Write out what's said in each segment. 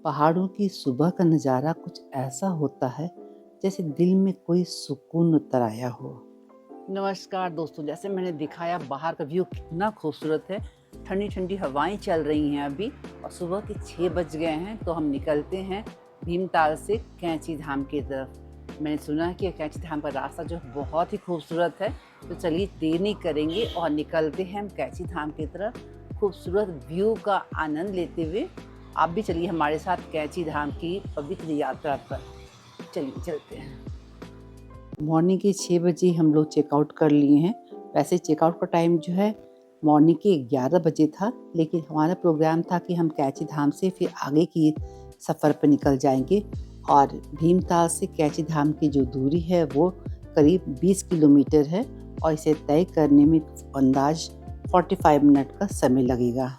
पहाड़ों की सुबह का नज़ारा कुछ ऐसा होता है जैसे दिल में कोई सुकून उतर आया हो। नमस्कार दोस्तों, जैसे मैंने दिखाया बाहर का व्यू कितना खूबसूरत है। ठंडी ठंडी हवाएं चल रही हैं अभी और सुबह के 6 बज गए हैं, तो हम निकलते हैं भीमताल से कैंची धाम की तरफ। मैंने सुना है कि कैंची धाम का रास्ता जो बहुत ही खूबसूरत है, तो चलिए देर नहीं करेंगे और निकलते हैं हम कैंची धाम की तरफ खूबसूरत व्यू का आनंद लेते हुए। आप भी चलिए हमारे साथ कैंची धाम की पवित्र यात्रा पर। चलिए चलते हैं। मॉर्निंग के 6 बजे हम लोग चेकआउट कर लिए हैं। वैसे चेकआउट का टाइम जो है मॉर्निंग के 11 बजे था, लेकिन हमारा प्रोग्राम था कि हम कैंची धाम से फिर आगे की सफ़र पर निकल जाएंगे। और भीमताल से कैंची धाम की जो दूरी है वो करीब 20 किलोमीटर है और इसे तय करने में अंदाज 45 मिनट का समय लगेगा।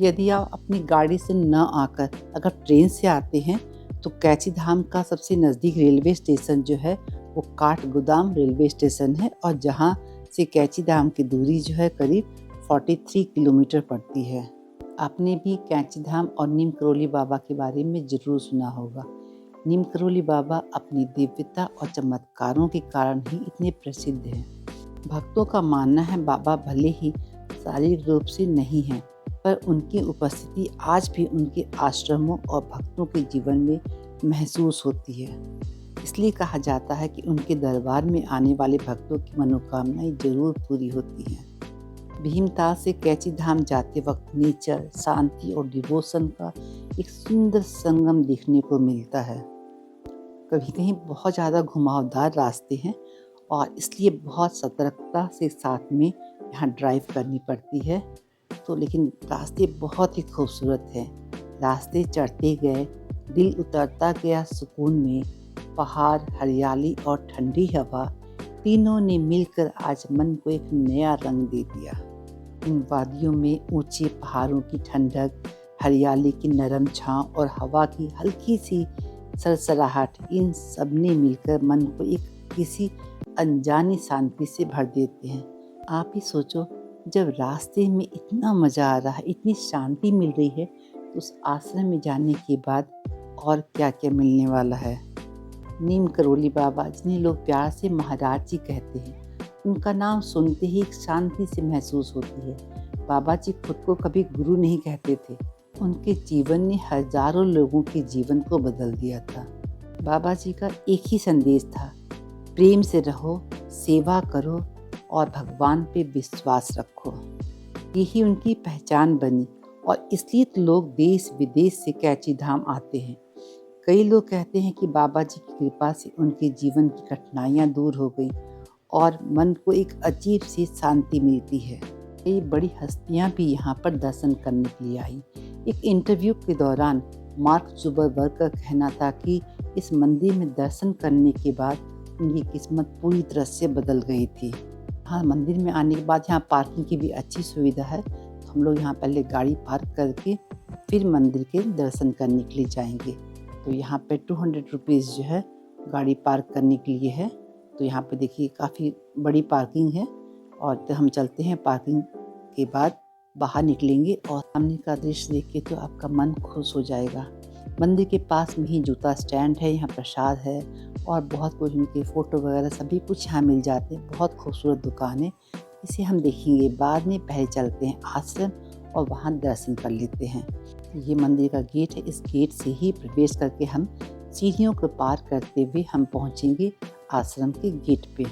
यदि आप अपनी गाड़ी से न आकर अगर ट्रेन से आते हैं तो कैंची धाम का सबसे नज़दीक रेलवे स्टेशन जो है वो काठगोदाम रेलवे स्टेशन है, और जहाँ से कैंची धाम की दूरी जो है करीब 43 किलोमीटर पड़ती है। आपने भी कैंची धाम और नीम करोली बाबा के बारे में ज़रूर सुना होगा। नीम करोली बाबा अपनी दिव्यता और चमत्कारों के कारण ही इतने प्रसिद्ध हैं। भक्तों का मानना है बाबा भले ही शारीरिक रूप से नहीं हैं, पर उनकी उपस्थिति आज भी उनके आश्रमों और भक्तों के जीवन में महसूस होती है। इसलिए कहा जाता है कि उनके दरबार में आने वाले भक्तों की मनोकामनाएं जरूर पूरी होती हैं। भीमताल से कैंची धाम जाते वक्त नेचर, शांति और डिवोशन का एक सुंदर संगम देखने को मिलता है। कभी कहीं बहुत ज़्यादा घुमावदार रास्ते हैं और इसलिए बहुत सतर्कता से साथ में यहाँ ड्राइव करनी पड़ती है। तो लेकिन रास्ते बहुत ही खूबसूरत हैं। रास्ते चढ़ते गए दिल उतरता गया सुकून में। पहाड़, हरियाली और ठंडी हवा तीनों ने मिलकर आज मन को एक नया रंग दे दिया। इन वादियों में ऊंचे पहाड़ों की ठंडक, हरियाली की नरम छांव और हवा की हल्की सी सरसराहट, इन सब ने मिलकर मन को एक किसी अनजानी शांति से भर देते हैं। आप ही सोचो, जब रास्ते में इतना मज़ा आ रहा है, इतनी शांति मिल रही है, तो उस आश्रम में जाने के बाद और क्या क्या मिलने वाला है। नीम करोली बाबा, जिन्हें लोग प्यार से महाराज जी कहते हैं, उनका नाम सुनते ही एक शांति से महसूस होती है। बाबा जी खुद को कभी गुरु नहीं कहते थे। उनके जीवन ने हजारों लोगों के जीवन को बदल दिया था। बाबा जी का एक ही संदेश था, प्रेम से रहो, सेवा करो और भगवान पे विश्वास रखो। यही उनकी पहचान बनी और इसलिए तो लोग देश विदेश से कैंची धाम आते हैं। कई लोग कहते हैं कि बाबा जी की कृपा से उनके जीवन की कठिनाइयाँ दूर हो गई और मन को एक अजीब सी शांति मिलती है। कई बड़ी हस्तियाँ भी यहाँ पर दर्शन करने के लिए आई। एक इंटरव्यू के दौरान मार्क जुकरबर्ग का कहना था कि इस मंदिर में दर्शन करने के बाद उनकी किस्मत पूरी तरह से बदल गई थी। हाँ, मंदिर में आने के बाद यहाँ पार्किंग की भी अच्छी सुविधा है, तो हम लोग यहाँ पहले गाड़ी पार्क करके फिर मंदिर के दर्शन करने के लिए जाएंगे। तो यहाँ पे 200 रुपीज़ जो है गाड़ी पार्क करने के लिए है। तो यहाँ पे देखिए काफ़ी बड़ी पार्किंग है, और तो हम चलते हैं। पार्किंग के बाद बाहर निकलेंगे और सामने का दृश्य देख के तो आपका मन खुश हो जाएगा। मंदिर के पास में ही जूता स्टैंड है, यहाँ प्रसाद है और बहुत कुछ, उनके फ़ोटो वगैरह सभी कुछ यहाँ मिल जाते हैं। बहुत खूबसूरत दुकान है, इसे हम देखेंगे बाद में। पहले चलते हैं आश्रम और वहाँ दर्शन कर लेते हैं। ये मंदिर का गेट है, इस गेट से ही प्रवेश करके हम सीढ़ियों को पार करते हुए हम पहुँचेंगे आश्रम के गेट पे।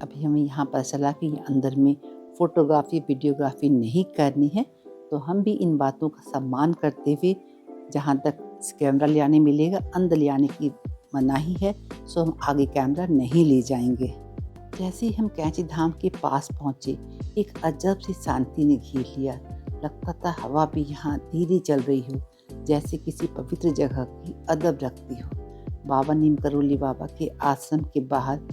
अभी हमें यहाँ पता चला कि अंदर में फ़ोटोग्राफी वीडियोग्राफी नहीं करनी है, तो हम भी इन बातों का सम्मान करते हुए, जहाँ तक कैमरा ले आने मिलेगा, अंदर ले आने की मनाही है, सो हम आगे कैमरा नहीं ले जाएंगे। जैसे ही हम कैंची धाम के पास पहुँचे, एक अजब सी शांति ने घेर लिया। लगता था हवा भी यहाँ धीरे चल रही हो, जैसे किसी पवित्र जगह की अदब रखती हो। बाबा नीम करोली बाबा के आश्रम के बाहर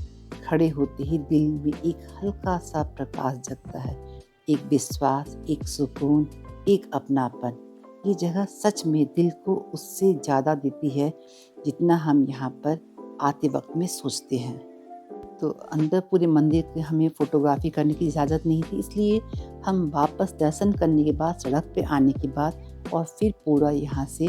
खड़े होते ही दिल में एक हल्का सा प्रकाश जगता है। एक विश्वास, एक सुकून, एक अपनापन। ये जगह सच में दिल को उससे ज़्यादा देती है जितना हम यहाँ पर आते वक्त में सोचते हैं। तो अंदर पूरे मंदिर के हमें फ़ोटोग्राफी करने की इजाज़त नहीं थी, इसलिए हम वापस दर्शन करने के बाद, सड़क पे आने के बाद और फिर पूरा यहाँ से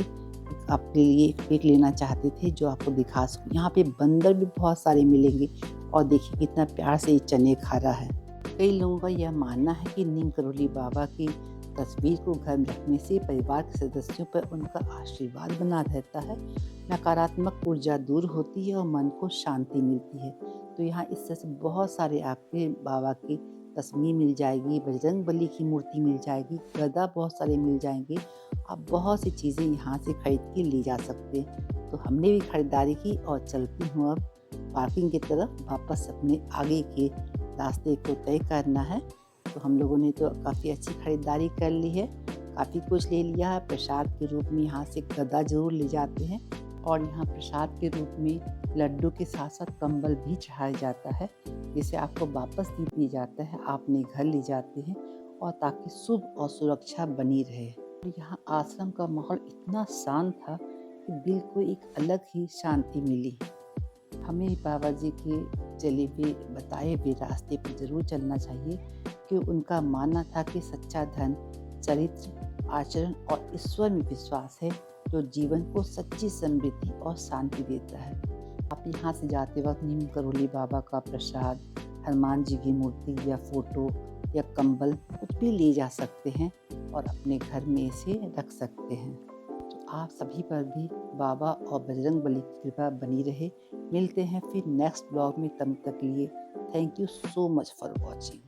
आपके लिए एक क्लिक लेना चाहते थे जो आपको दिखा सकूँ। यहाँ पे बंदर भी बहुत सारे मिलेंगे और देखिए कितना प्यार से ये चने खा रहा है। कई लोगों का यह मानना है कि नीम करोली बाबा की तस्वीर को घर में रखने से परिवार के सदस्यों पर उनका आशीर्वाद बना रहता है, नकारात्मक ऊर्जा दूर होती है और मन को शांति मिलती है। तो यहाँ इस तरह से बहुत सारे आपके बाबा की तस्वीर मिल जाएगी, बजरंग बली की मूर्ति मिल जाएगी, गदा बहुत सारे मिल जाएंगे। आप बहुत सी चीज़ें यहाँ से खरीद के ले जा सकते हैं। तो हमने भी खरीदारी की और चलती हूँ अब पार्किंग की तरफ, वापस अपने आगे के रास्ते को तय करना है। तो हम लोगों ने तो काफ़ी अच्छी खरीदारी कर ली है, काफ़ी कुछ ले लिया है। प्रसाद के रूप में यहाँ से गदा ज़रूर ले जाते हैं और यहाँ प्रसाद के रूप में लड्डू के साथ साथ कंबल भी चढ़ाया जाता है, जिसे आपको वापस दे दिया जाता है, आप अपने घर ले जाते हैं और ताकि शुभ और सुरक्षा बनी रहे। और यहाँ आश्रम का माहौल इतना शांत था कि दिल को एक अलग ही शांति मिली। हमें बाबा जी के चले हुए बताए हुए रास्ते पर जरूर चलना चाहिए, कि उनका मानना था कि सच्चा धन चरित्र, आचरण और ईश्वर में विश्वास है, जो जीवन को सच्ची समृद्धि और शांति देता है। आप यहाँ से जाते वक्त नीम करोली बाबा का प्रसाद, हनुमान जी की मूर्ति या फोटो या कंबल कुछ भी ले जा सकते हैं और अपने घर में इसे रख सकते हैं। तो आप सभी पर भी बाबा और बजरंग बली की कृपा बनी रहे। मिलते हैं फिर नेक्स्ट ब्लॉग में, तब तक के लिए thank you so much for watching.